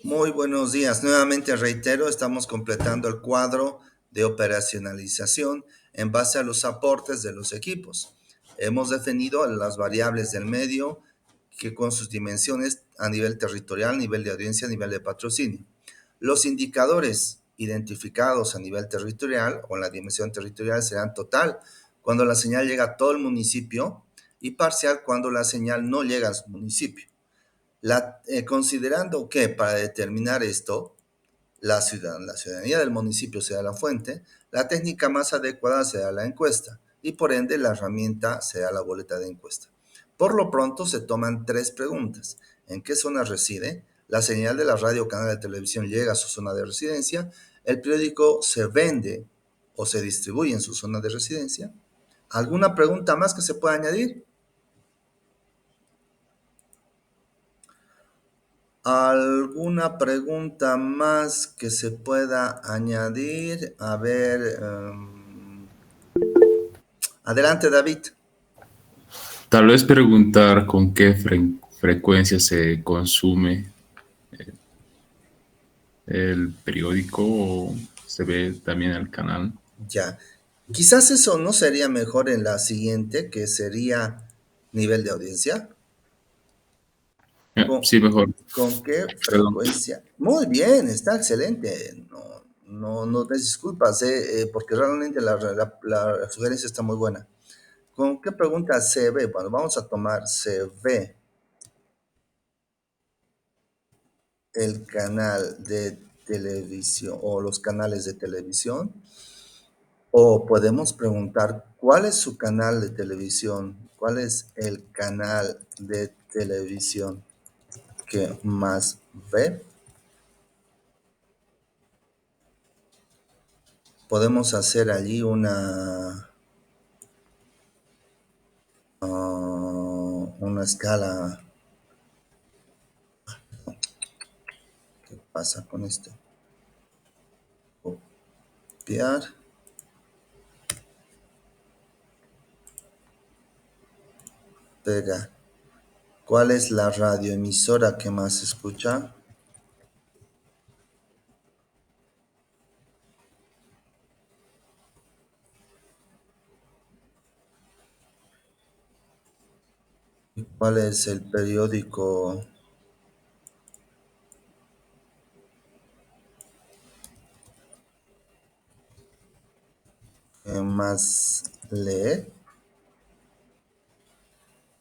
Muy buenos días. Nuevamente reitero, estamos completando el cuadro de operacionalización en base a los aportes de los equipos. Hemos definido las variables del medio que con sus dimensiones a nivel territorial, nivel de audiencia, nivel de patrocinio. Los indicadores identificados a nivel territorial o en la dimensión territorial serán total cuando la señal llega a todo el municipio y parcial cuando la señal no llega al municipio. Considerando que para determinar esto, la ciudadanía del municipio sea la fuente, la técnica más adecuada será la encuesta y por ende la herramienta será la boleta de encuesta. Por lo pronto se toman tres preguntas. ¿En qué zona reside? La señal de la radio o canal de televisión llega a su zona de residencia. El periódico se vende o se distribuye en su zona de residencia. ¿Alguna pregunta más que se pueda añadir? ¿Alguna pregunta más que se pueda añadir? A ver, adelante, David. Tal vez preguntar con qué frecuencia se consume el periódico o se ve también el canal. Ya. Quizás eso no sería mejor en la siguiente, que sería nivel de audiencia. ¿Con, Sí, mejor. con qué Perdón. frecuencia? Muy bien, está excelente. No te disculpas, porque realmente la sugerencia está muy buena. ¿Con qué pregunta se ve? Bueno, vamos a tomar se ve el canal de televisión o los canales de televisión. O podemos preguntar, ¿cuál es su canal de televisión? ¿Cuál es el canal de televisión que más ve? Podemos hacer allí una escala. ¿Qué pasa con esto? Copiar, pegar. ¿Cuál es la radioemisora que más se escucha? ¿Cuál es el periódico que más lee?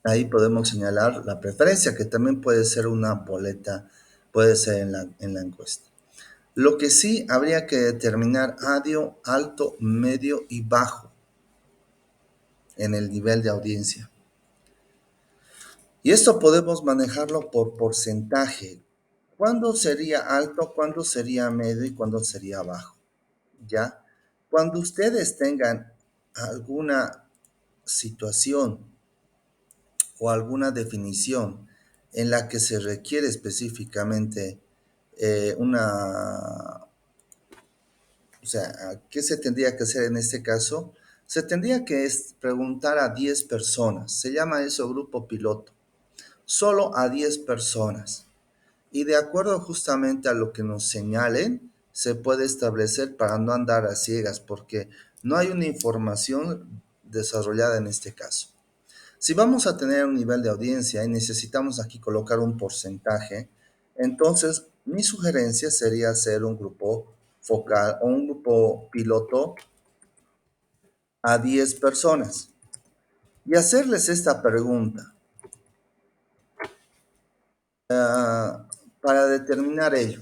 Ahí podemos señalar la preferencia, que también puede ser una boleta, puede ser en la encuesta. Lo que sí habría que determinar audio alto, medio y bajo en el nivel de audiencia. Y esto podemos manejarlo por porcentaje. ¿Cuándo sería alto, cuándo sería medio y cuándo sería bajo? ¿Ya? Cuando ustedes tengan alguna situación o alguna definición en la que se requiere específicamente o sea, ¿qué se tendría que hacer en este caso? Se tendría que preguntar a 10 personas, se llama eso grupo piloto, solo a 10 personas. Y de acuerdo justamente a lo que nos señalen, se puede establecer para no andar a ciegas, porque no hay una información desarrollada en este caso. Si vamos a tener un nivel de audiencia y necesitamos aquí colocar un porcentaje, entonces mi sugerencia sería hacer un grupo focal o un grupo piloto a 10 personas y hacerles esta pregunta para determinar ello.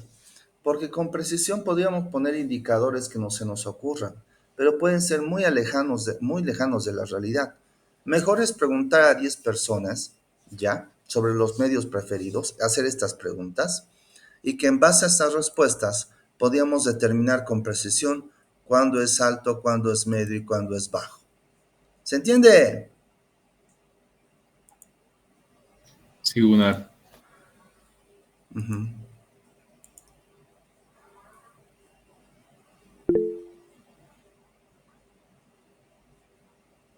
Porque con precisión podríamos poner indicadores que no se nos ocurran, pero pueden ser muy lejanos de la realidad. Mejor es preguntar a 10 personas, ya, sobre los medios preferidos, hacer estas preguntas, y que en base a estas respuestas podríamos determinar con precisión cuándo es alto, cuándo es medio y cuándo es bajo. ¿Se entiende? Sí, una. Ujú.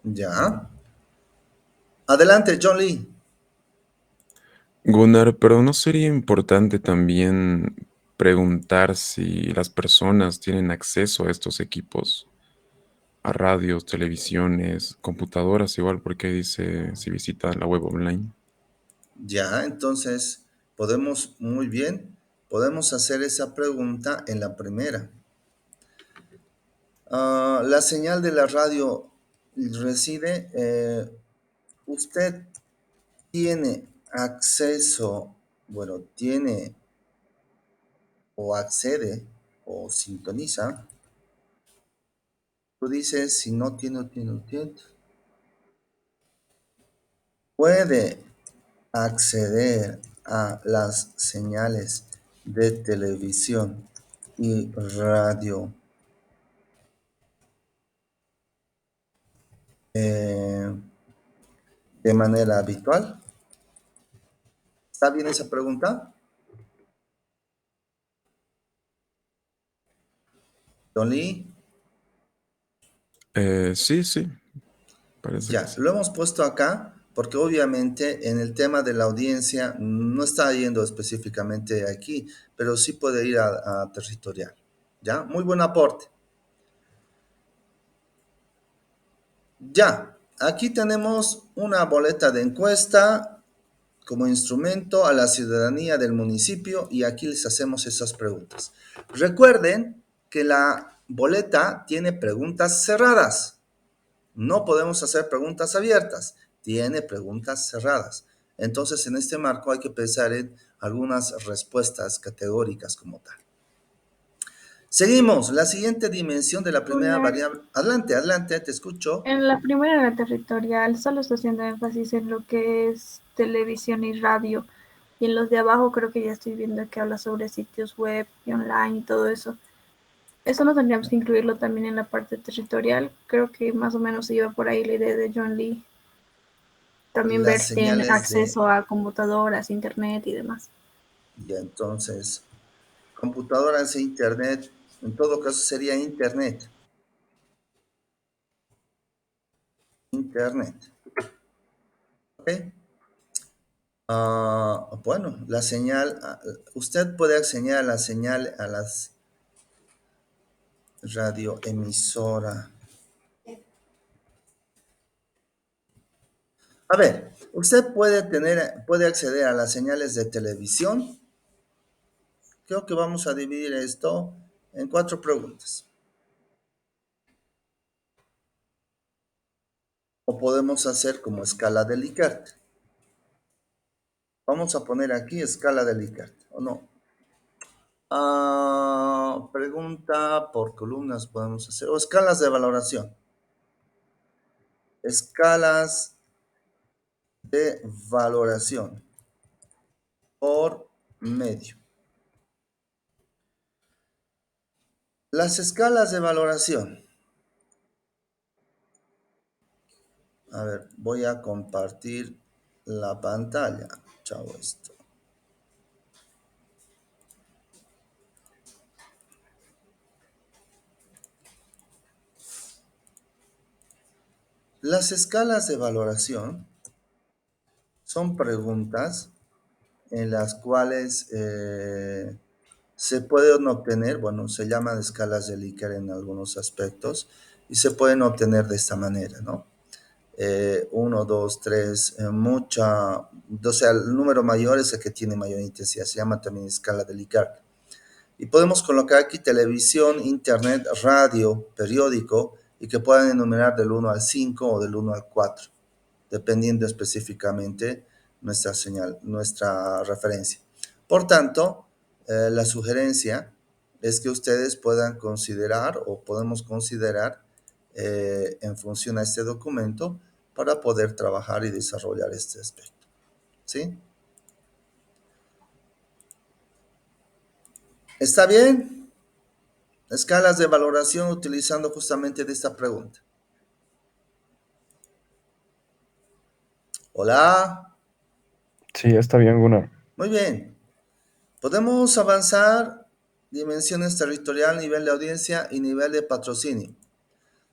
Ya. Adelante, John Lee. Gunnar, pero ¿no sería importante también preguntar si las personas tienen acceso a estos equipos, a radios, televisiones, computadoras, igual porque dice si visitan la web online? Ya, entonces podemos, muy bien, podemos hacer esa pregunta en la primera. La señal de la radio reside, usted tiene acceso, bueno, tiene o accede o sintoniza. Tú dices si no tiene o tiene o tiene. Puede acceder a las señales de televisión y radio eh, de manera habitual. ¿Está bien esa pregunta, Don Lee? Sí, sí, parece que Ya, sí. lo hemos puesto acá porque obviamente en el tema de la audiencia no está yendo específicamente aquí, pero sí puede ir a territorial. ¿Ya? Muy buen aporte. Ya, aquí tenemos una boleta de encuesta como instrumento a la ciudadanía del municipio y aquí les hacemos esas preguntas. Recuerden que la boleta tiene preguntas cerradas. No podemos hacer preguntas abiertas, tiene preguntas cerradas. Entonces, en este marco hay que pensar en algunas respuestas categóricas como tal. Seguimos, la siguiente dimensión de la primera Gunnar, variable. Adelante, adelante, te escucho. en la primera, la territorial, solo está haciendo énfasis en lo que es televisión y radio. Y en los de abajo creo que ya estoy viendo que habla sobre sitios web y online y todo eso. Eso no tendríamos que incluirlo también en la parte territorial. Creo que más o menos iba por ahí la idea de John Lee. También ver Las si tienen señales de, acceso a computadoras, internet y demás. ya entonces, computadoras e internet, en todo caso sería internet. Internet. ¿Ok? Bueno, la señal, usted puede acceder a la señal, a las radioemisora. A ver, usted puede acceder a las señales de televisión. Creo que vamos a dividir esto en cuatro preguntas. O podemos hacer como escala de Likert. Vamos a poner aquí escala de Likert, ¿o no? Pregunta por columnas podemos hacer, o escalas de valoración. Escalas de valoración por medio. Las escalas de valoración. A ver, voy a compartir la pantalla. Chao esto. Las escalas de valoración son preguntas en las cuales se pueden obtener, bueno, se llaman escalas de Likert en algunos aspectos, y se pueden obtener de esta manera, ¿no? 1, 2, 3, mucha, o sea, el número mayor es el que tiene mayor intensidad, se llama también escala de Likert. Y podemos colocar aquí televisión, internet, radio, periódico, y que puedan enumerar del 1 al 5 o del 1 al 4, dependiendo específicamente nuestra señal, nuestra referencia. Por tanto, la sugerencia es que ustedes puedan considerar o podemos considerar en función a este documento para poder trabajar y desarrollar este aspecto. ¿Sí? ¿Está bien? Escalas de valoración utilizando justamente de esta pregunta. Hola. Sí, está bien, Gunnar. Muy bien. Podemos avanzar dimensiones territorial, nivel de audiencia y nivel de patrocinio.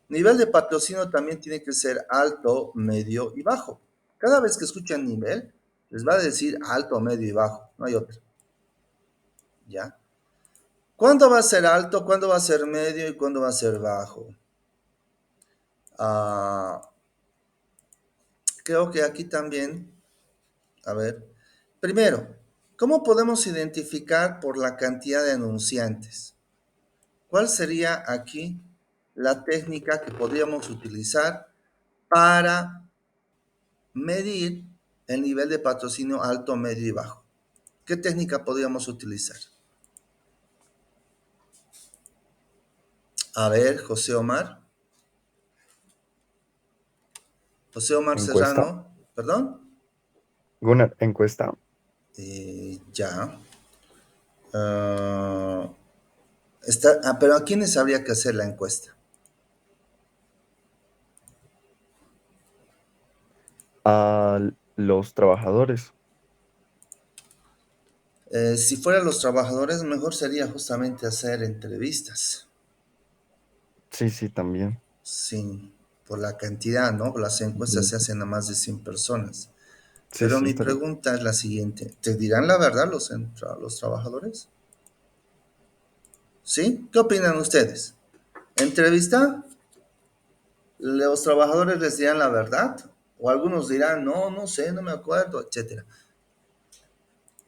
Nivel de patrocinio también tiene que ser alto, medio y bajo. Cada vez que escuchan nivel, Les va a decir alto, medio y bajo, no hay otra. ¿Ya? ¿Cuándo va a ser alto, cuándo va a ser medio y cuándo va a ser bajo? Ah, creo que aquí también, a ver, primero, ¿cómo podemos identificar por la cantidad de anunciantes? ¿Cuál sería aquí la técnica que podríamos utilizar para medir el nivel de patrocinio alto, medio y bajo? ¿Qué técnica podríamos utilizar? A ver, José Omar. José Omar Encuesta. Serrano, perdón. Gunnar, encuesta. Ya. Ah, pero ¿a quiénes habría que hacer la encuesta? A los trabajadores. Si fueran los trabajadores, mejor sería justamente hacer entrevistas. Sí, sí, también. Sí, por la cantidad, ¿no? Las encuestas Ujú. se hacen a más de 100 personas. Sí, Pero sí, mi estaría. pregunta es la siguiente. ¿Te dirán la verdad los trabajadores? ¿Sí? ¿Qué opinan ustedes? ¿Entrevista? ¿Los trabajadores les dirán la verdad? O algunos dirán, no, no sé, no me acuerdo, etcétera.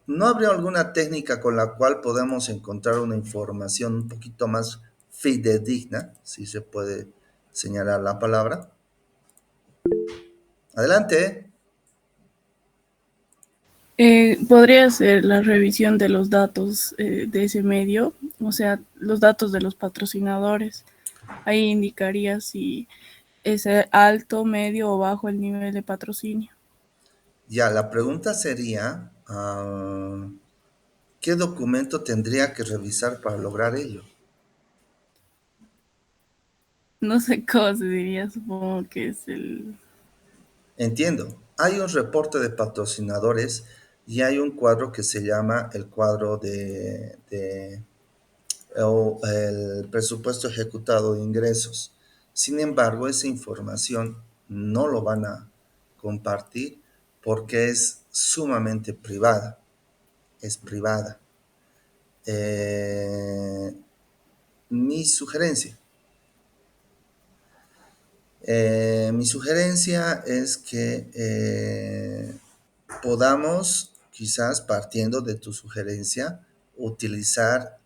¿No habría alguna técnica con la cual podemos encontrar una información un poquito más fidedigna, si se puede señalar la palabra? Adelante. Podría ser la revisión de los datos de ese medio, o sea, los datos de los patrocinadores. Ahí indicaría si es alto, medio o bajo el nivel de patrocinio. Ya, la pregunta sería, ¿qué documento tendría que revisar para lograr ello? No sé cómo se diría, supongo que es el... Entiendo. Hay un reporte de patrocinadores y hay un cuadro que se llama el cuadro o el presupuesto ejecutado de ingresos. Sin embargo, esa información no lo van a compartir porque es sumamente privada. Es privada. Eh, mi mi sugerencia es que podamos, quizás partiendo de tu sugerencia, utilizar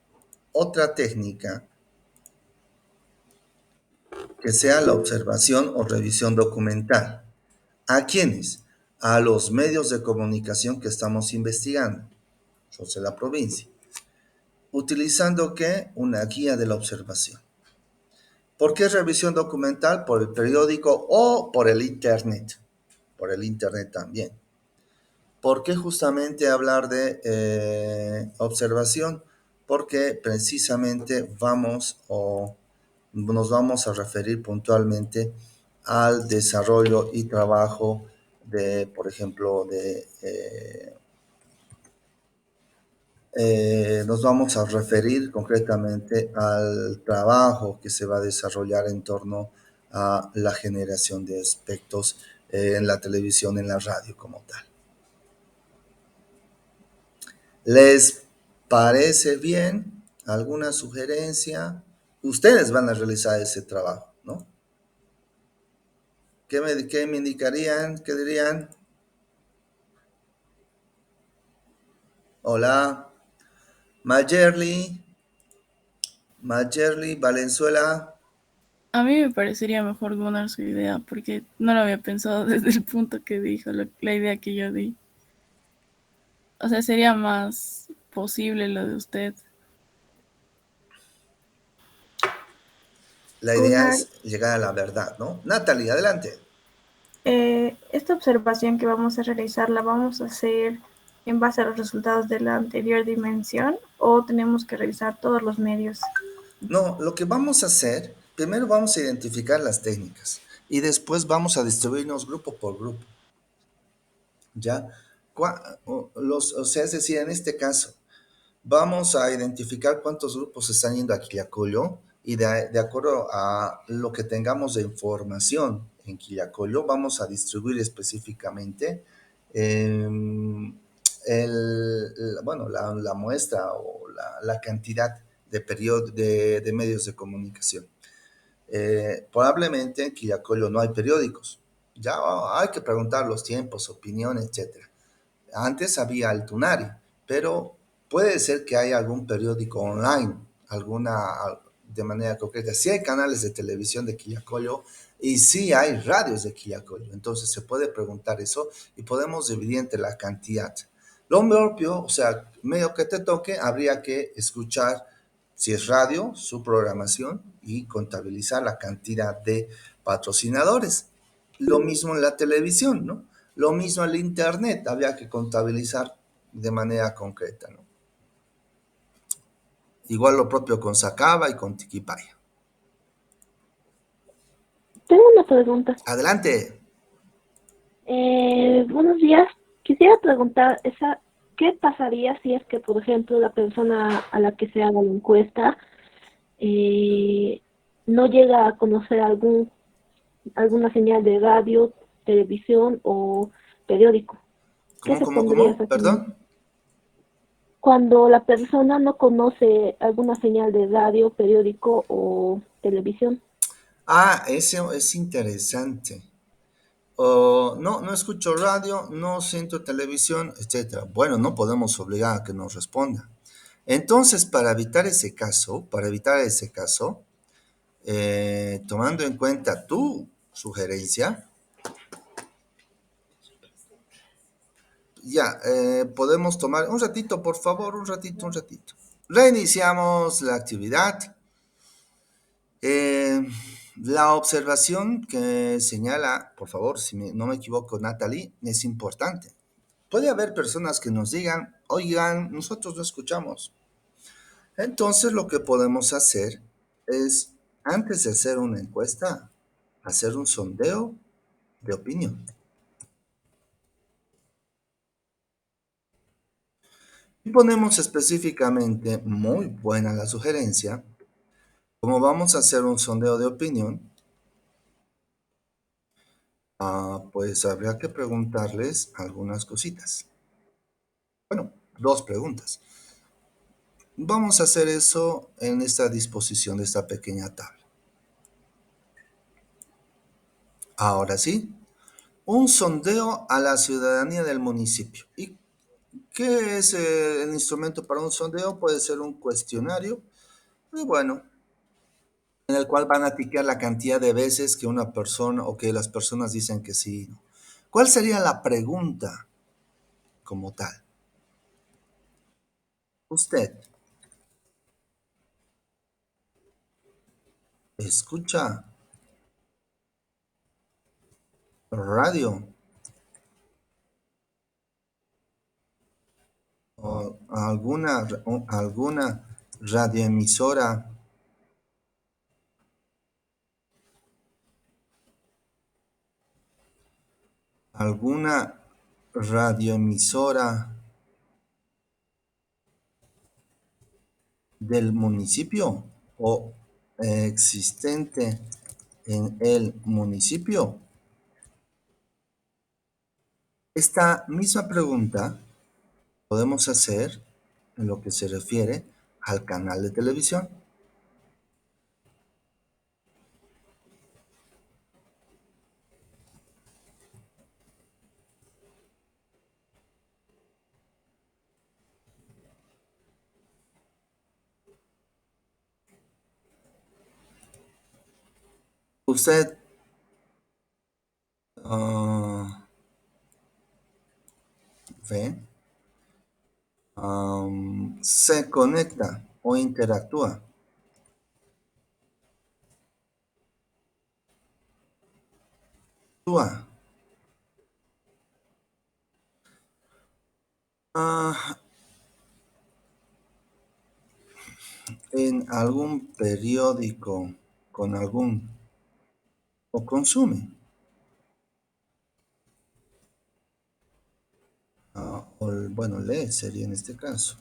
otra técnica que sea la observación o revisión documental. ¿A quiénes? A los medios de comunicación que estamos investigando, los de la provincia. ¿Utilizando qué? Una guía de la observación. ¿Por qué revisión documental? Por el periódico o por el internet. Por el internet también. ¿Por qué justamente hablar de observación? Porque precisamente nos vamos a referir puntualmente al desarrollo y trabajo de, por ejemplo, nos vamos a referir concretamente al trabajo que se va a desarrollar en torno a la generación de aspectos en la televisión, en la radio como tal. ¿Les parece bien? ¿Alguna sugerencia? Ustedes van a realizar ese trabajo, ¿no? ¿Qué me indicarían? ¿Qué dirían? Hola, Mayerly, Valenzuela. A mí me parecería mejor Gunnar su idea, porque no lo había pensado desde el punto que dijo, la idea que yo di. O sea, sería más posible lo de usted. La idea Gunnar, es llegar a la verdad, ¿no? Natalie, adelante. esta observación que vamos a realizar la vamos a hacer en base a los resultados de la anterior dimensión o tenemos que revisar todos los medios. No, lo que vamos a hacer, primero vamos a identificar las técnicas y después vamos a distribuirnos grupo por grupo, ¿ya? O sea, es decir, en este caso, vamos a identificar cuántos grupos están yendo a Quillacollo y de acuerdo a lo que tengamos de información en Quillacollo, vamos a distribuir específicamente em, bueno, la muestra o la cantidad de medios de comunicación. Probablemente en Quillacollo no hay periódicos. Ya hay que preguntar los tiempos, opiniones, etcétera. Antes había el Tunari, pero puede ser que haya algún periódico online, de manera concreta. Sí hay canales de televisión de Quillacollo y sí hay radios de Quillacollo. Entonces se puede preguntar eso y podemos dividir entre la cantidad. Lo propio, o sea, medio que te toque, habría que escuchar, si es radio, su programación y contabilizar la cantidad de patrocinadores. Lo mismo en la televisión, ¿no? Lo mismo en el internet, había que contabilizar de manera concreta, ¿no? Igual lo propio con Sacaba y con Tiquipaya. Tengo una pregunta. Adelante. Buenos días. Quisiera preguntar, ¿qué pasaría si es que, por ejemplo, la persona a la que se haga la encuesta eh, no llega a conocer alguna señal de radio, televisión o periódico? ¿Qué ¿Cómo, se cómo, pondría cómo? exactamente? Perdón. Cuando la persona no conoce alguna señal de radio, periódico o televisión. Ah, eso es interesante. Oh, no, no escucho radio, no siento televisión, etcétera. Bueno, no podemos obligar a que nos responda. Entonces, para evitar ese caso, tomando en cuenta tu sugerencia, ya, podemos tomar un ratito, por favor, un ratito, un ratito. Reiniciamos la actividad. Eh, la observación que señala, por favor, si no me equivoco, Natalie, es importante. Puede haber personas que nos digan, oigan, nosotros no escuchamos. Entonces, lo que podemos hacer es, antes de hacer una encuesta, hacer un sondeo de opinión. Y ponemos específicamente, muy buena la sugerencia, como vamos a hacer un sondeo de opinión, pues habría que preguntarles algunas cositas. Bueno, dos preguntas. Vamos a hacer eso en esta disposición de esta pequeña tabla. Ahora sí, un sondeo a la ciudadanía del municipio. ¿Y qué es el instrumento para un sondeo? Puede ser un cuestionario, y bueno, en el cual van a tiquear la cantidad de veces que una persona o que las personas dicen que sí. ¿No? ¿Cuál sería la pregunta como tal? ¿Usted escucha radio o alguna radioemisora, alguna radioemisora del municipio o existente en el municipio? Esta misma pregunta podemos hacer en lo que se refiere al canal de televisión. Usted ve, se conecta o interactúa actúa, ah, en algún periódico con algún o consume, bueno, lee sería en este caso.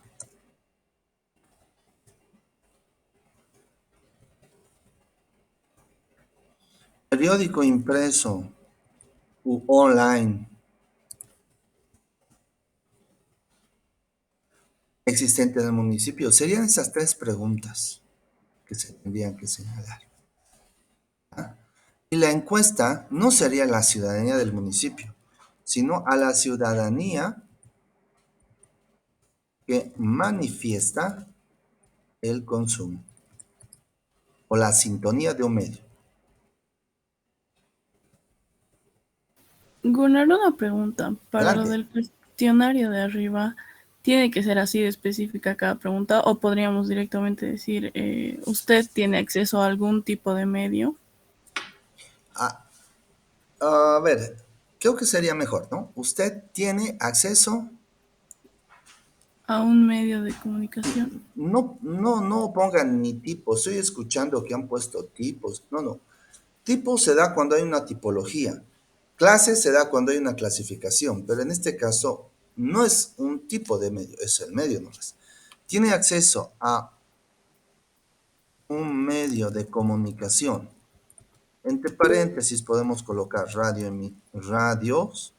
Periódico impreso u online. existente en el municipio. Serían esas tres preguntas que se tendrían que señalar. ¿Ah? Y la encuesta no sería la ciudadanía del municipio, sino a la ciudadanía que manifiesta el consumo o la sintonía de un medio. Gunnar, una pregunta. Para lo Adelante. del cuestionario de arriba, ¿tiene que ser así de específica cada pregunta o podríamos directamente decir, usted tiene acceso a algún tipo de medio? A, a ver, creo que sería mejor, ¿no? Usted tiene acceso. A un medio de comunicación. No pongan ni tipo. Estoy escuchando que han puesto tipos. No. Tipo se da cuando hay una tipología. Clase se da cuando hay una clasificación, pero en este caso no es un tipo de medio, es el medio nomás. Tiene acceso a un medio de comunicación. Entre paréntesis podemos colocar radios,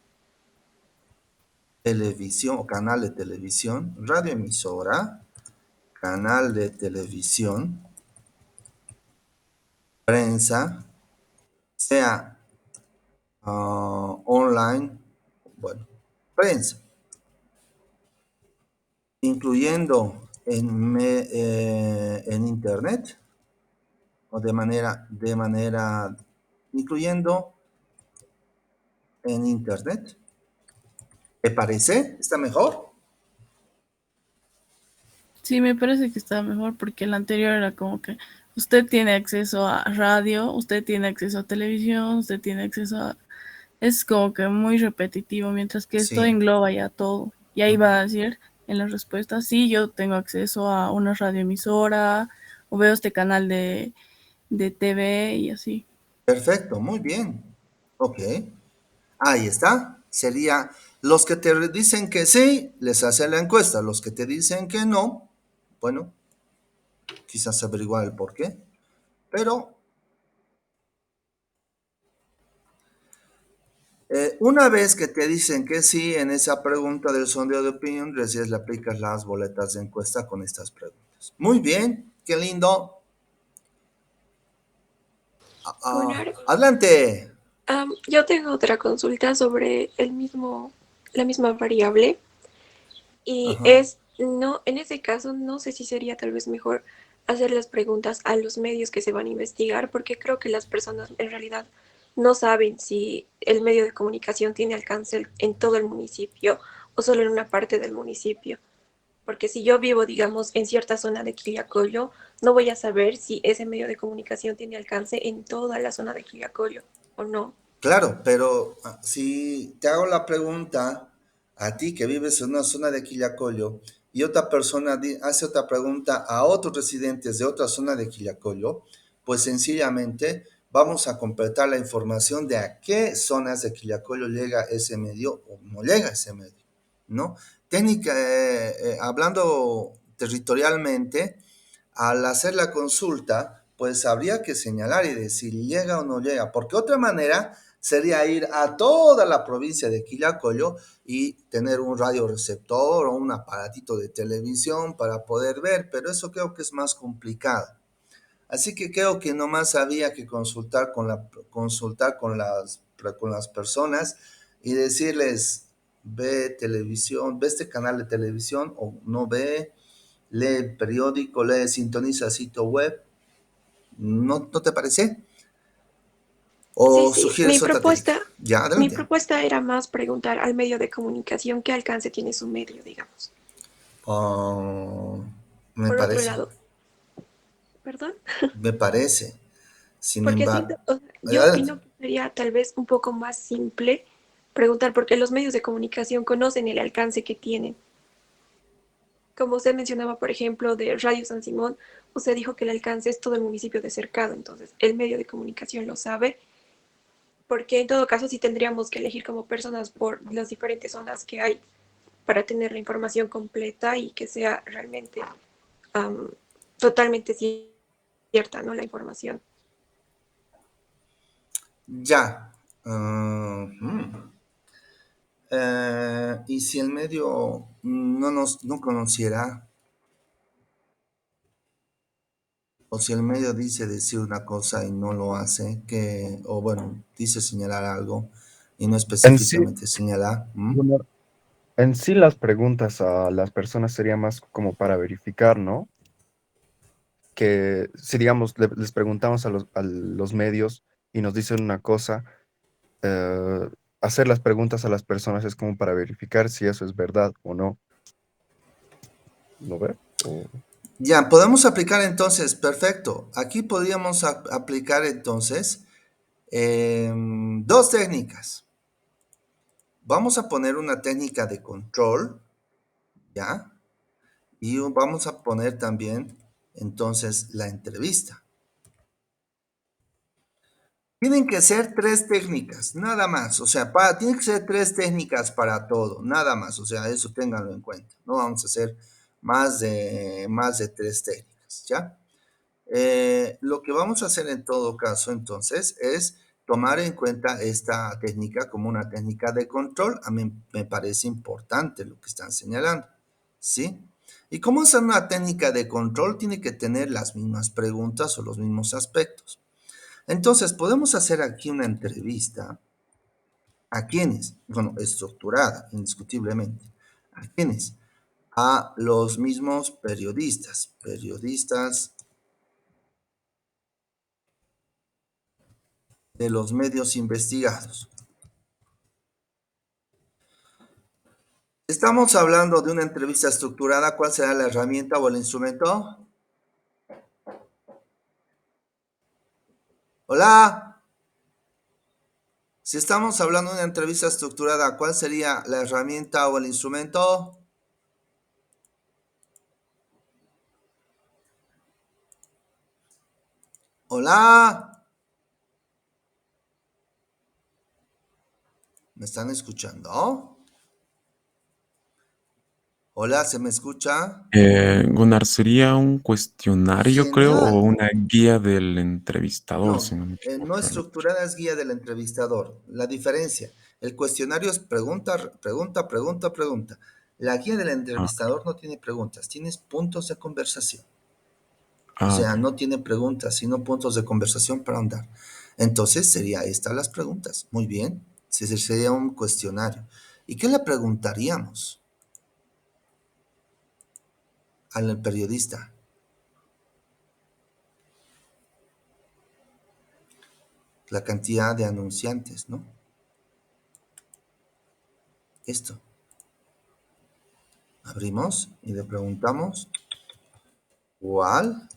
televisión o canal de televisión, radioemisora, canal de televisión, prensa, sea online, bueno, prensa, incluyendo en internet o incluyendo en internet. ¿Te parece? ¿Está mejor? Sí, me parece que está mejor porque el anterior era como que usted tiene acceso a radio, usted tiene acceso a televisión, usted tiene acceso a... Es como que muy repetitivo, mientras que esto Sí. engloba ya todo. Y ahí va a decir en la respuesta, sí, yo tengo acceso a una radioemisora o veo este canal de TV y así. Perfecto, muy bien. Ok. Ahí está. Sería los que te dicen que sí, les hace la encuesta. Los que te dicen que no, bueno, quizás averiguar el por qué. Pero una vez que te dicen que sí en esa pregunta del sondeo de opinión, recién le aplicas las boletas de encuesta con estas preguntas. Muy bien, qué lindo. Gunnar, Adelante. yo tengo otra consulta sobre la misma variable y Ajá. no, en ese caso no sé si sería tal vez mejor hacer las preguntas a los medios que se van a investigar, porque creo que las personas en realidad no saben si el medio de comunicación tiene alcance en todo el municipio o solo en una parte del municipio. Porque si yo vivo, digamos, en cierta zona de Quillacollo, no voy a saber si ese medio de comunicación tiene alcance en toda la zona de Quillacollo o no. Claro, pero si te hago la pregunta a ti que vives en una zona de Quillacollo y otra persona hace otra pregunta a otros residentes de otra zona de Quillacollo, pues sencillamente vamos a completar la información de a qué zonas de Quillacollo llega ese medio o no llega ese medio, ¿no? Hablando territorialmente, al hacer la consulta, pues habría que señalar y decir llega o no llega, porque otra manera sería ir a toda la provincia de Quillacollo y tener un radioreceptor o un aparatito de televisión para poder ver, pero eso creo que es más complicado. Así que creo que nomás había que consultar con las personas y decirles, ve televisión, ve este canal de televisión o no ve, lee el periódico, sintoniza sitio web. ¿No te parece? Sí, ¿O sí, sugieres otra técnica? Ya, mi adelante. propuesta era más preguntar al medio de comunicación qué alcance tiene su medio, digamos. Oh, me Por otro parece, lado, perdón, me parece. Sin porque siento, embargo, o sea, yo adelante. opino que sería tal vez un poco más simple preguntar porque los medios de comunicación conocen el alcance que tienen. Como usted mencionaba, por ejemplo, de Radio San Simón, usted dijo que el alcance es todo el municipio de Cercado, entonces el medio de comunicación lo sabe, porque en todo caso sí tendríamos que elegir como personas por las diferentes zonas que hay para tener la información completa y que sea realmente um, totalmente cierta, ¿no? La información. Ya. Y si el medio no conociera, o si el medio dice decir una cosa y no lo hace, o bueno, dice señalar algo y no En sí, específicamente señalar. Gunnar, en sí las preguntas a las personas sería más como para verificar, ¿no? Que si digamos les preguntamos a los medios y nos dicen una cosa, eh, hacer las preguntas a las personas es como para verificar si eso es verdad o no. ¿No ve? Ya, podemos aplicar entonces, perfecto. Aquí podríamos aplicar entonces dos técnicas. Vamos a poner una técnica de control, ¿ya? Y vamos a poner también entonces la entrevista. Tienen que ser tres técnicas, nada más. O sea, tienen que ser tres técnicas para todo, nada más. O sea, eso ténganlo en cuenta. No vamos a hacer más de tres técnicas, ¿ya? Lo que vamos a hacer en todo caso, entonces, es tomar en cuenta esta técnica como una técnica de control. A mí me parece importante lo que están señalando, ¿sí? Y cómo hacer una técnica de control tiene que tener las mismas preguntas o los mismos aspectos. Entonces, podemos hacer aquí una entrevista a quienes, bueno, estructurada indiscutiblemente, a quienes, a los mismos periodistas de los medios investigados. Estamos hablando de una entrevista estructurada. ¿Cuál será la herramienta o el instrumento? Hola. Si estamos hablando de una entrevista estructurada, ¿cuál sería la herramienta o el instrumento? Hola. ¿Me están escuchando? Hola, ¿se me escucha? Gunnar, ¿sería un cuestionario, creo, o Genial. una guía del entrevistador, si No, no me no equivoco? estructurada es guía del entrevistador. La diferencia, el cuestionario es pregunta, pregunta, pregunta, pregunta. La guía del Ah, entrevistador no tiene preguntas, tienes puntos de conversación. O ok. sea, no tiene preguntas, sino puntos de conversación para ahondar. Entonces, sería estas las preguntas. Muy bien, sería un cuestionario. ¿Y qué le preguntaríamos al periodista? La cantidad de anunciantes, ¿no? Esto. Abrimos y le preguntamos, ¿cuál?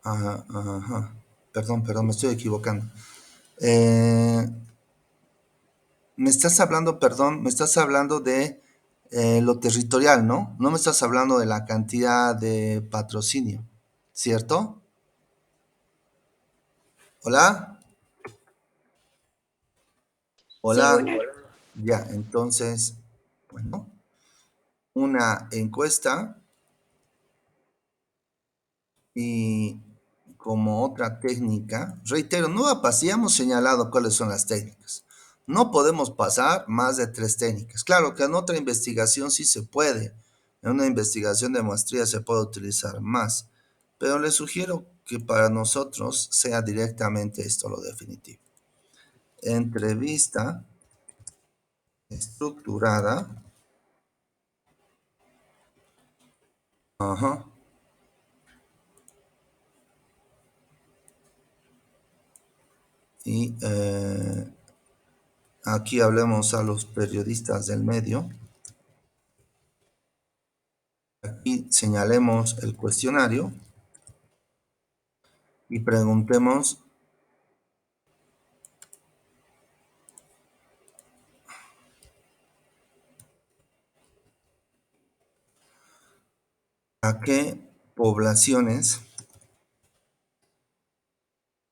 Ajá, ajá, ajá. Perdón, me estoy equivocando. Eh, me estás hablando, perdón, me estás hablando de lo territorial, ¿no? No me estás hablando de la cantidad de patrocinio, ¿cierto? Hola, Sí, hola. Gunnar. Ya, entonces, bueno, una encuesta y como otra técnica, reitero, no ya hemos señalado cuáles son las técnicas. No podemos pasar más de tres técnicas. Claro que en otra investigación sí se puede. En una investigación de muestría se puede utilizar más. Pero les sugiero que para nosotros sea directamente esto lo definitivo. Entrevista estructurada. Ajá. Y aquí hablemos a los periodistas del medio. Aquí señalemos el cuestionario y preguntemos a qué poblaciones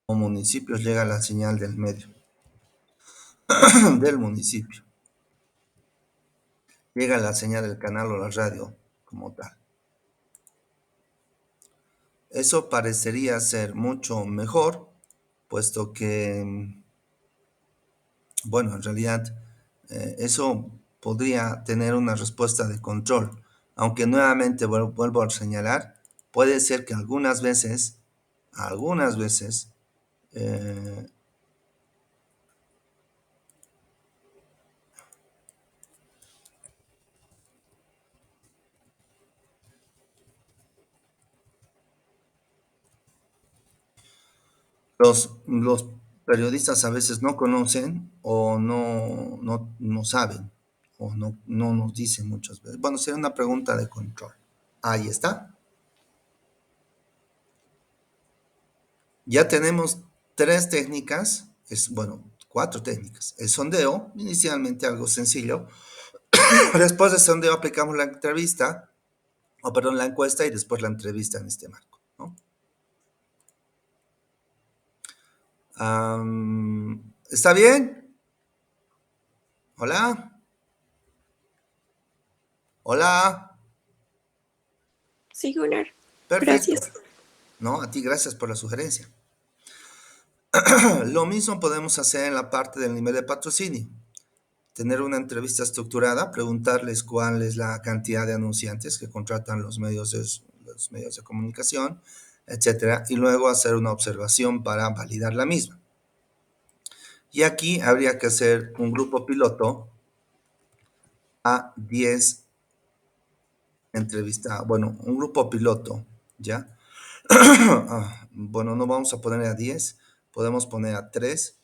o municipios llega la señal del medio, del municipio. Llega la señal del canal o la radio como tal. Eso parecería ser mucho mejor, puesto que, bueno, en realidad eso podría tener una respuesta de control, aunque nuevamente vuelvo a señalar, puede ser que algunas veces, eh, los periodistas a veces no conocen o no saben o no nos dicen muchas veces. Bueno, sería una pregunta de control. Ahí está. Ya tenemos tres técnicas, bueno, cuatro técnicas. El sondeo, inicialmente algo sencillo. Después del sondeo aplicamos la entrevista, o perdón, la encuesta y después la entrevista en este marco, ¿no? ¿Está bien? Hola. Hola. Sí, Gunnar. Perfecto. Gracias. No, a ti gracias por la sugerencia. Lo mismo podemos hacer en la parte del nivel de patrocinio. Tener una entrevista estructurada, preguntarles cuál es la cantidad de anunciantes que contratan los medios de comunicación, etcétera, y luego hacer una observación para validar la misma. Y aquí habría que hacer un grupo piloto a 10 entrevistados, bueno, un grupo piloto, ¿ya? Bueno, no vamos a poner a 10, podemos poner a 3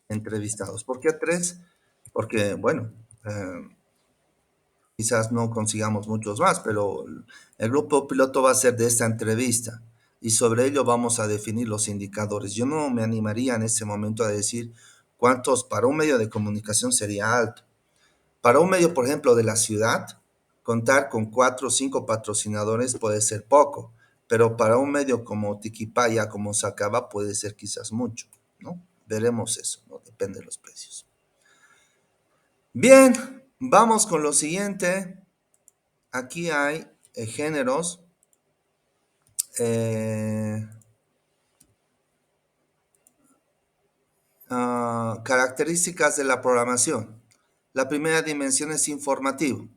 entrevistados. ¿Por qué a 3? Porque, bueno, quizás no consigamos muchos más, pero el grupo piloto va a ser de esta entrevista y sobre ello vamos a definir los indicadores. Yo no me animaría en ese momento a decir cuántos para un medio de comunicación sería alto. Para un medio, por ejemplo, de la ciudad, contar con 4 o 5 patrocinadores puede ser poco, pero para un medio como Tiquipaya, como Sacaba, puede ser quizás mucho, ¿no? Veremos eso, ¿no? Depende de los precios. Bien, vamos con lo siguiente. Aquí hay géneros. Características de la programación. La primera dimensión es informativo.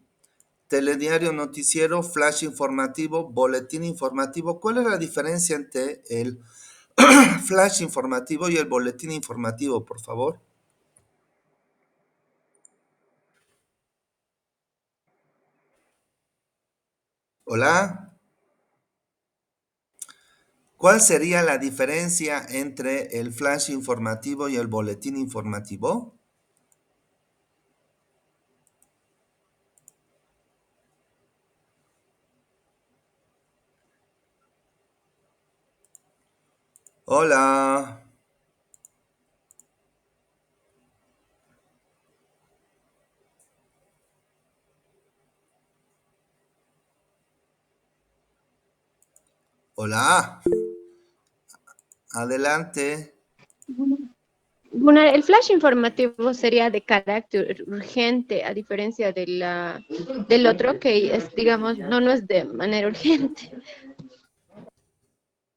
Telediario, noticiero, flash informativo, boletín informativo. ¿Cuál es la diferencia entre el flash informativo y el boletín informativo, por favor? Hola. ¿Cuál sería la diferencia entre el flash informativo y el boletín informativo? Hola. Hola. Adelante. Bueno, el flash informativo sería de carácter urgente, a diferencia del otro que es, digamos, no es de manera urgente.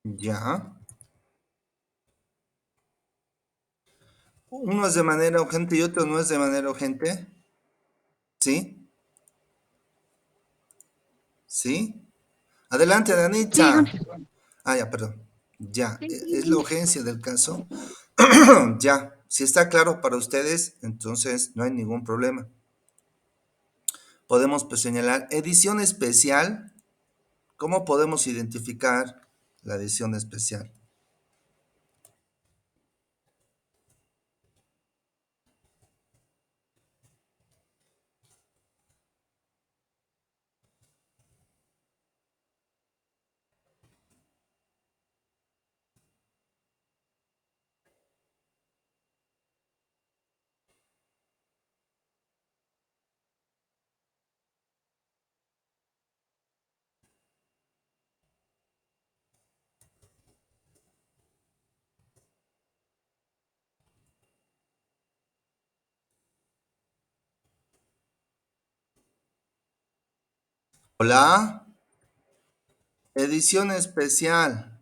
Ya. Uno es de manera urgente y otro no es de manera urgente. ¿Sí? ¿Sí? Adelante, Sí, Danitza. Ah, ya, perdón. Ya, es la sí. urgencia del caso. Ya, si está claro para ustedes, entonces no hay ningún problema. Podemos pues, señalar edición especial. ¿Cómo podemos identificar la edición especial? Hola. Edición especial.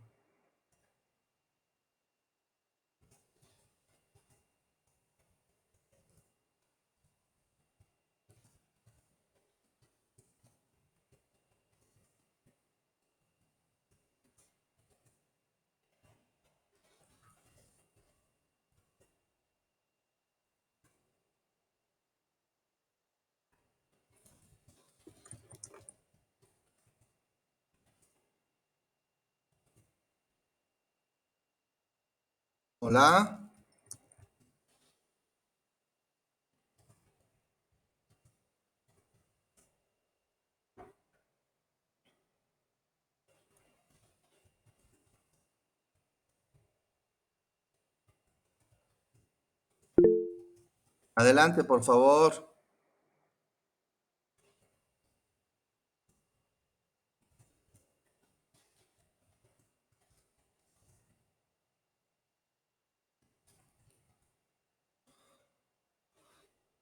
Hola. Adelante, por favor.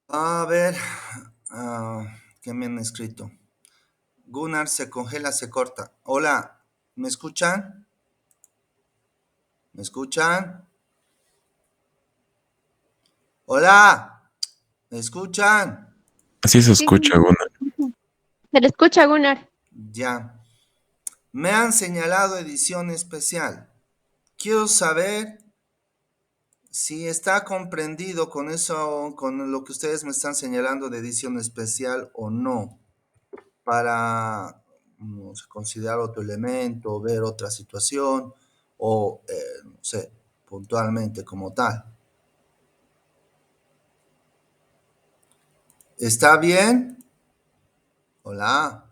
A ver, ¿qué me han escrito? Gunnar se congela, se corta. Hola, ¿me escuchan? ¿Me escuchan? Hola, ¿me escuchan? Así se Sí, escucha, Gunnar. se le escucha, Gunnar. Ya. Me han señalado edición especial. Quiero saber si está comprendido con eso, con lo que ustedes me están señalando de edición especial o no, para no sé, considerar otro elemento, ver otra situación o, no sé, puntualmente como tal. ¿Está bien? Hola.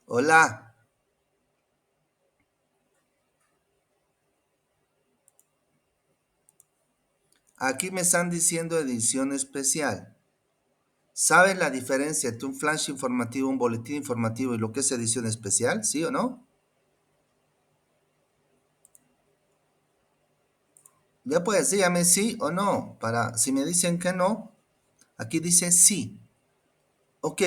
Hola. Aquí me están diciendo edición especial. ¿Saben la diferencia entre un flash informativo, un boletín informativo y lo que es edición especial? ¿Sí o no? Ya pues, dígame sí o no. Para, si me dicen que no, aquí dice sí. Ok,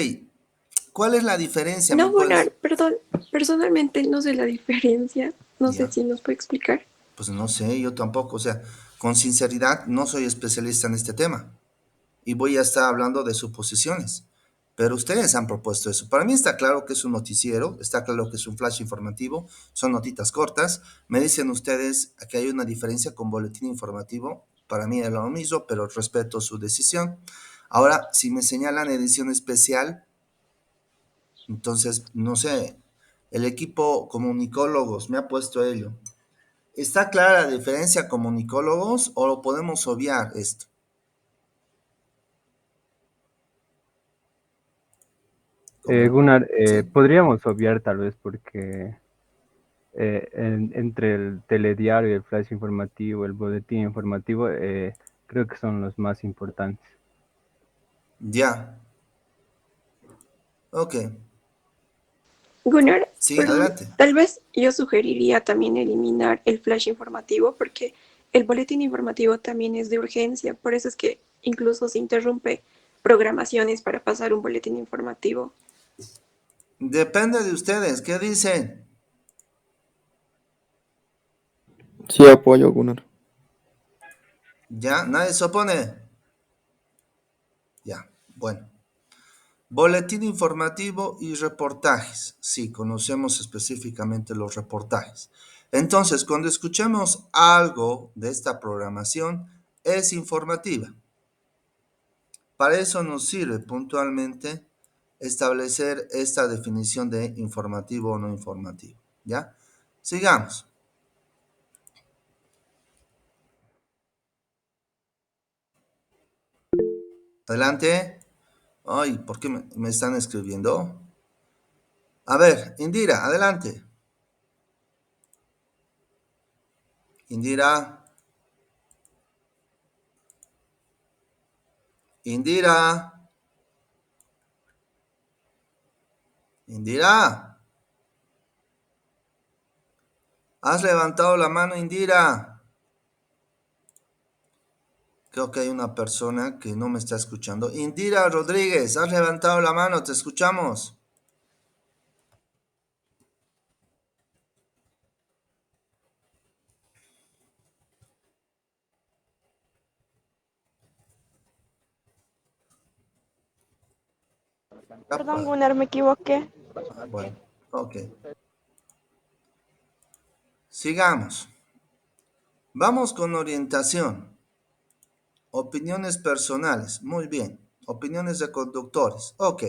¿cuál es la diferencia? ¿Me No, puedes? Gunnar, perdón, personalmente no sé la diferencia. No sé Ya, si nos puede explicar. pues no sé, yo tampoco. O sea, con sinceridad, no soy especialista en este tema. Y voy a estar hablando de suposiciones. Pero ustedes han propuesto eso. Para mí está claro que es un noticiero, está claro que es un flash informativo, son notitas cortas. Me dicen ustedes que hay una diferencia con boletín informativo. Para mí es lo mismo, pero respeto su decisión. Ahora, si me señalan edición especial, entonces, no sé, el equipo comunicólogos me ha puesto ello. ¿Está clara la diferencia comunicólogos o lo podemos obviar esto? Gunnar, ¿Sí? podríamos obviar tal vez porque entre el telediario, el flash informativo, el boletín informativo, creo que son los más importantes. Ya, ok. Gunnar, Sí, perdón, adelante. tal vez yo sugeriría también eliminar el flash informativo porque el boletín informativo también es de urgencia, por eso es que incluso se interrumpe programaciones para pasar un boletín informativo. Depende de ustedes, ¿qué dicen? Sí, apoyo, Gunnar. ¿Ya? ¿Nadie se opone? Ya, bueno. Boletín informativo y reportajes. Sí, conocemos específicamente los reportajes. Entonces, cuando escuchemos algo de esta programación, es informativa. Para eso nos sirve puntualmente establecer esta definición de informativo o no informativo. ¿Ya? Sigamos. Adelante. Ay, ¿por qué me están escribiendo? A ver, Indira, adelante. Indira. Indira, Indira, has levantado la mano, Indira. Creo que hay una persona que no me está escuchando. Indira Rodríguez, has levantado la mano, te escuchamos. Perdón, Gunnar, me equivoqué. Bueno, ok. Sigamos. Vamos con orientación. Opiniones personales. Muy bien. Opiniones de conductores. Ok.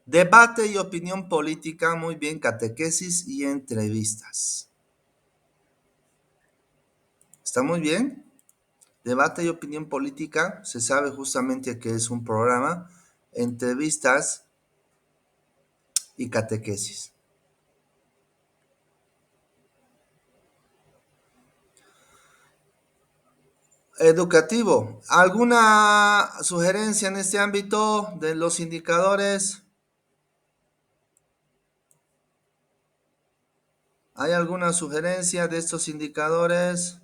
Debate y opinión política. Muy bien. Catequesis y entrevistas. ¿Está muy bien? Debate y opinión política. Se sabe justamente que es un programa. Entrevistas y catequesis. Educativo. ¿Alguna sugerencia en este ámbito de los indicadores? ¿Hay alguna sugerencia de estos indicadores?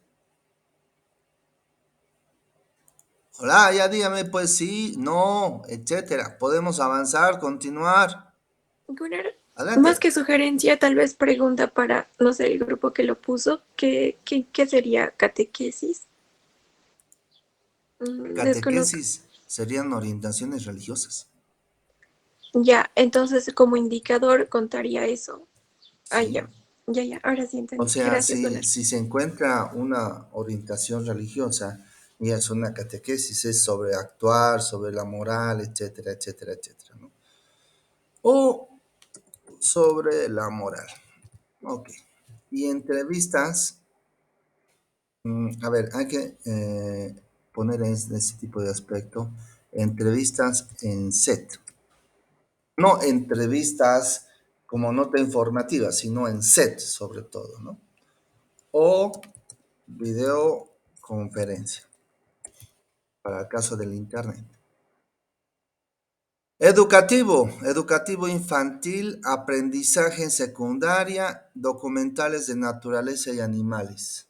Hola, ya dígame pues sí, no, etcétera. Podemos avanzar, continuar. Gunnar, más Adelante. que sugerencia, tal vez pregunta para, no sé, el grupo que lo puso, ¿qué sería catequesis? Desconozco. Catequesis serían orientaciones religiosas. Ya, entonces como indicador contaría eso. Ah, Sí. ya, ahora sí O entendí. sea, Gracias, si Gunnar. se encuentra una orientación religiosa, y es una catequesis, es sobre actuar, sobre la moral, etcétera, etcétera, etcétera, ¿no? O sobre la moral. Ok. Y entrevistas, a ver, hay que poner ese tipo de aspecto, entrevistas en set. No entrevistas como nota informativa, sino en set sobre todo, ¿no? O videoconferencia, para el caso del internet. Educativo infantil, aprendizaje en secundaria, documentales de naturaleza y animales.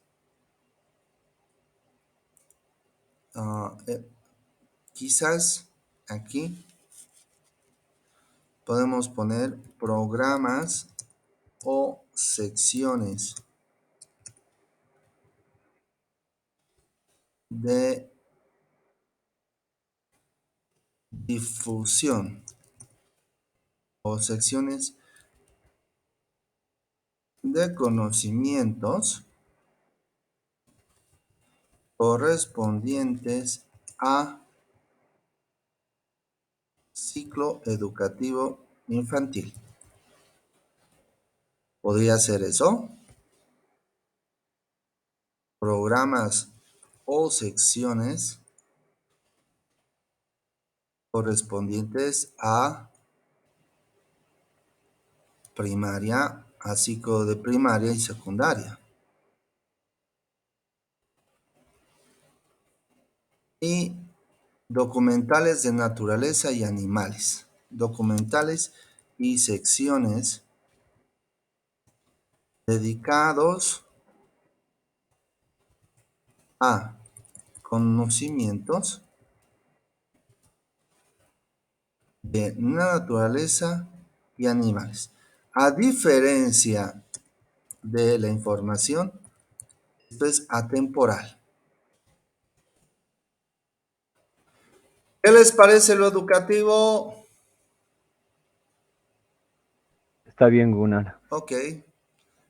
Quizás aquí podemos poner programas o secciones de difusión o secciones de conocimientos correspondientes a ciclo educativo infantil. ¿Podría ser eso? Programas o secciones correspondientes a primaria, a ciclo de primaria y secundaria. Y documentales de naturaleza y animales. Documentales y secciones dedicados a conocimientos de naturaleza y animales. A diferencia de la información, esto es atemporal. ¿Qué les parece lo educativo? Está bien, Gunnar. Ok.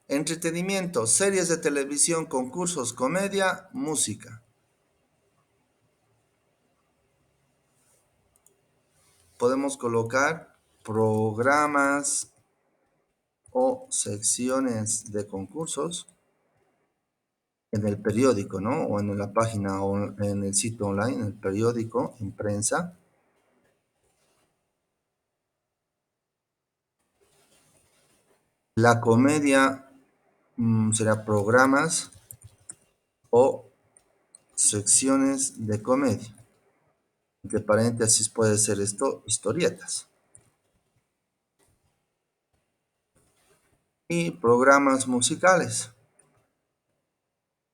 Entretenimiento, series de televisión, concursos, comedia, música. Podemos colocar programas o secciones de concursos en el periódico, ¿no? O en la página o en el sitio online, en el periódico, en prensa. La comedia será programas o secciones de comedia. Entre paréntesis puede ser esto, historietas. Y programas musicales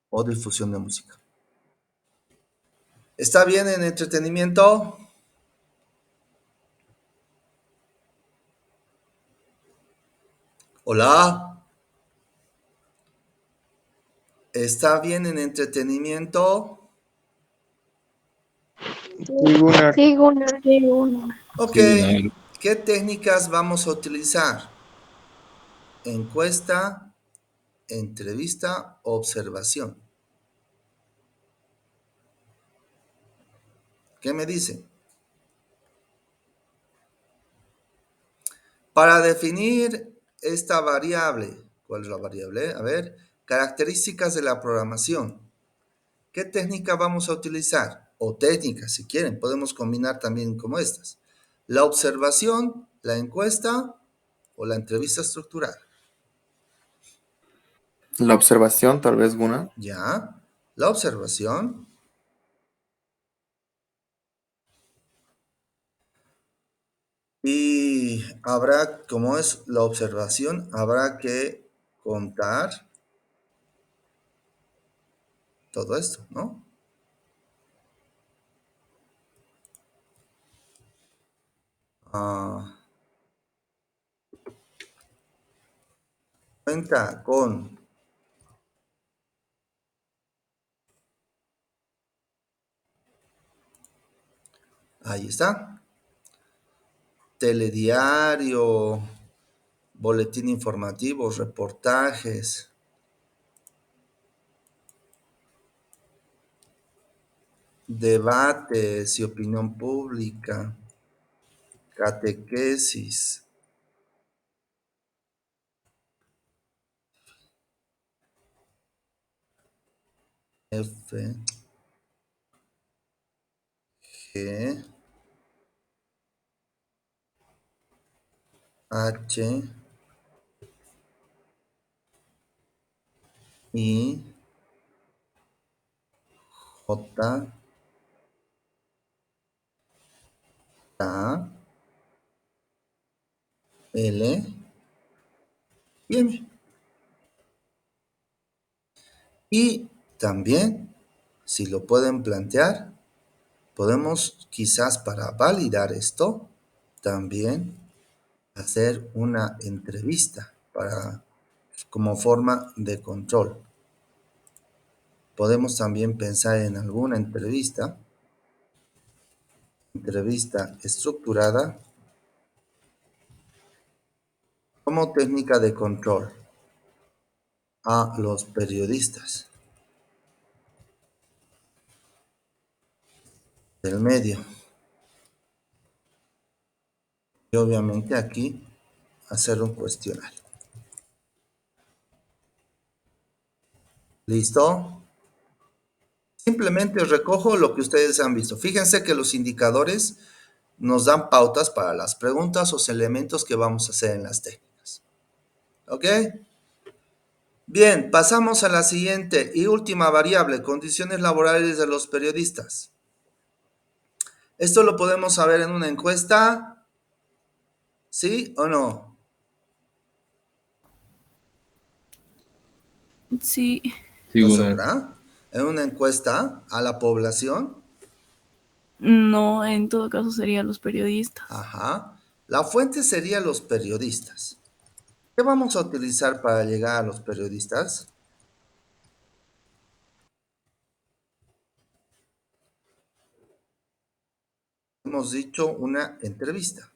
o difusión de música. ¿Está bien en entretenimiento? Hola. ¿Está bien en entretenimiento? Sí, Gunnar. Sí, Gunnar. Sí, uno. Ok. Sí, Gunnar. ¿Qué técnicas vamos a utilizar? Encuesta, entrevista, observación. ¿Qué me dicen? Para definir esta variable, ¿cuál es la variable? A ver, características de la programación. ¿Qué técnica vamos a utilizar? O técnicas, si quieren, podemos combinar también como estas. La observación, la encuesta o la entrevista estructurada. La observación, tal vez, Gunnar. Ya, la observación. Y habrá, como es la observación, habrá que contar todo esto, ¿no? Cuenta con ahí está. Telediario, boletín informativo, reportajes, debates y opinión pública, catequesis, F, G, H, I, J, K, L y M. Y también, si lo pueden plantear, podemos quizás para validar esto, también hacer una entrevista como forma de control. Podemos también pensar en alguna entrevista estructurada como técnica de control a los periodistas del medio. Y obviamente aquí hacer un cuestionario. ¿Listo? Simplemente recojo lo que ustedes han visto. Fíjense que los indicadores nos dan pautas para las preguntas o elementos que vamos a hacer en las técnicas. ¿Ok? Bien, pasamos a la siguiente y última variable, condiciones laborales de los periodistas. Esto lo podemos saber en una encuesta, ¿sí o no? Sí. Sí, ¿No Gunnar. sabrá? En una encuesta a la población. No, en todo caso serían los periodistas. Ajá. La fuente sería los periodistas. ¿Qué vamos a utilizar para llegar a los periodistas? Hemos dicho una entrevista.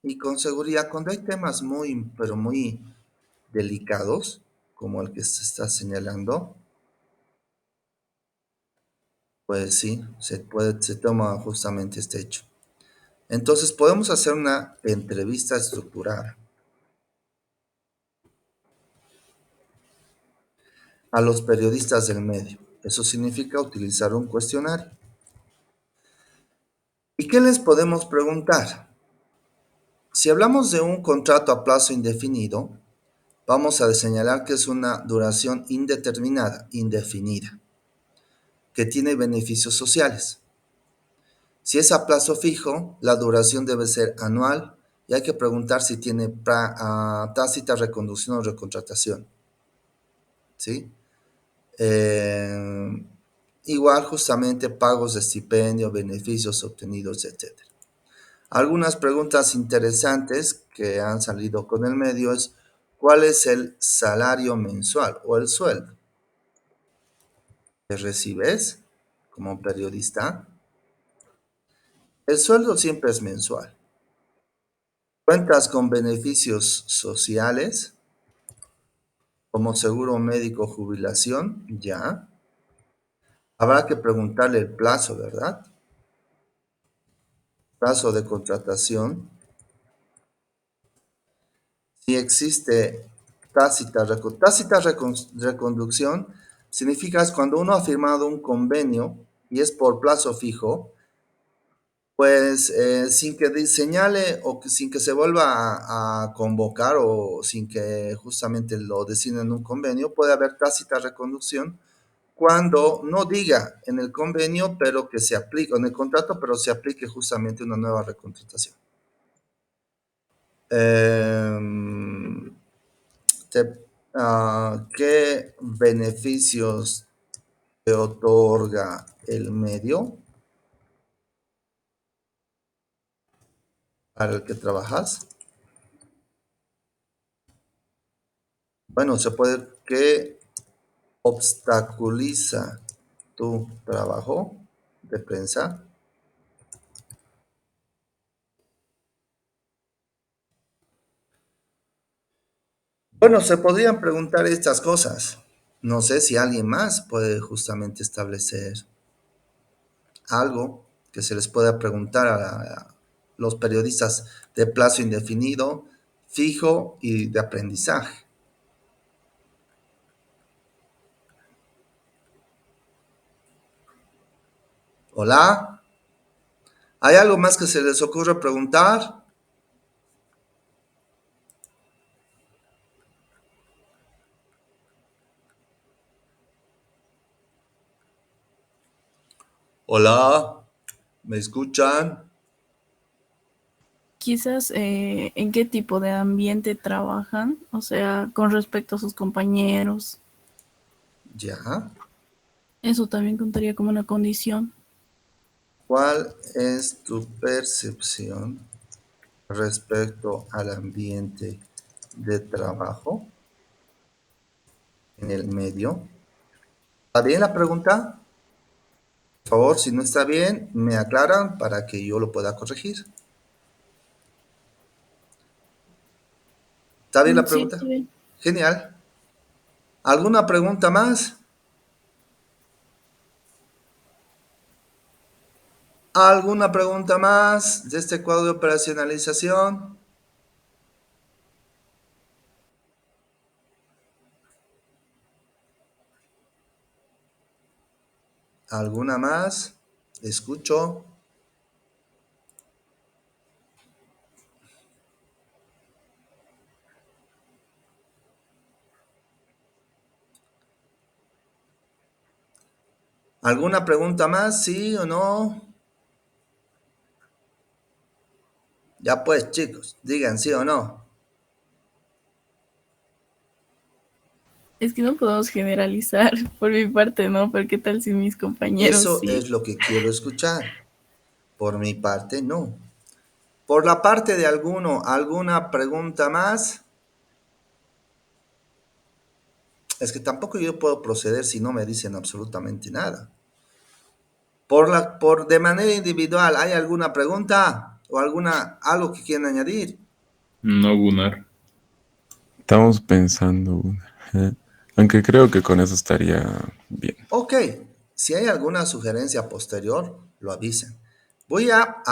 Y con seguridad, cuando hay temas muy, pero muy delicados, como el que se está señalando, pues sí, se toma justamente este hecho. Entonces podemos hacer una entrevista estructurada a los periodistas del medio. Eso significa utilizar un cuestionario. ¿Y qué les podemos preguntar? Si hablamos de un contrato a plazo indefinido, vamos a señalar que es una duración indeterminada, indefinida, que tiene beneficios sociales. Si es a plazo fijo, la duración debe ser anual y hay que preguntar si tiene tácita reconducción o recontratación. ¿Sí? Igual justamente pagos de estipendio, beneficios obtenidos, etc. Algunas preguntas interesantes que han salido con el medio es ¿cuál es el salario mensual o el sueldo que recibes como periodista? El sueldo siempre es mensual. ¿Cuentas con beneficios sociales como seguro médico, jubilación? Ya. Habrá que preguntarle el plazo, ¿verdad? Plazo de contratación. Si existe tácita reconducción, significa es cuando uno ha firmado un convenio y es por plazo fijo, pues sin que señale o sin que se vuelva a convocar o sin que justamente lo designen en un convenio, puede haber tácita reconducción cuando no diga en el convenio, pero que se aplique, en el contrato, pero se aplique justamente una nueva recontratación. ¿Qué beneficios te otorga el medio para el que trabajas? Bueno, se puede que obstaculiza tu trabajo de prensa. Bueno, se podrían preguntar estas cosas. No sé si alguien más puede justamente establecer algo que se les pueda preguntar a los periodistas de plazo indefinido, fijo y de aprendizaje. Hola, ¿hay algo más que se les ocurra preguntar? Hola, ¿me escuchan? Quizás en qué tipo de ambiente trabajan, o sea, con respecto a sus compañeros. Ya. Eso también contaría como una condición. ¿Cuál es tu percepción respecto al ambiente de trabajo en el medio? ¿Está bien la pregunta? Por favor, si no está bien, me aclaran para que yo lo pueda corregir. ¿Está bien la Sí, pregunta? está bien. Genial. ¿Alguna pregunta más? ¿Alguna pregunta más de este cuadro de operacionalización? ¿Alguna más? Escucho. ¿Alguna pregunta más? ¿Sí o no? Ya pues, chicos, digan sí o no. Es que no podemos generalizar por mi parte, ¿no? Pero qué tal si mis compañeros Eso sí. es lo que quiero escuchar. Por mi parte, no. Por la parte de alguno, ¿alguna pregunta más? Es que tampoco yo puedo proceder si no me dicen absolutamente nada. De manera individual, ¿hay alguna pregunta o algo que quieran añadir? No, Gunnar. Estamos pensando una. Aunque creo que con eso estaría bien. Ok, si hay alguna sugerencia posterior, lo avisen. Voy a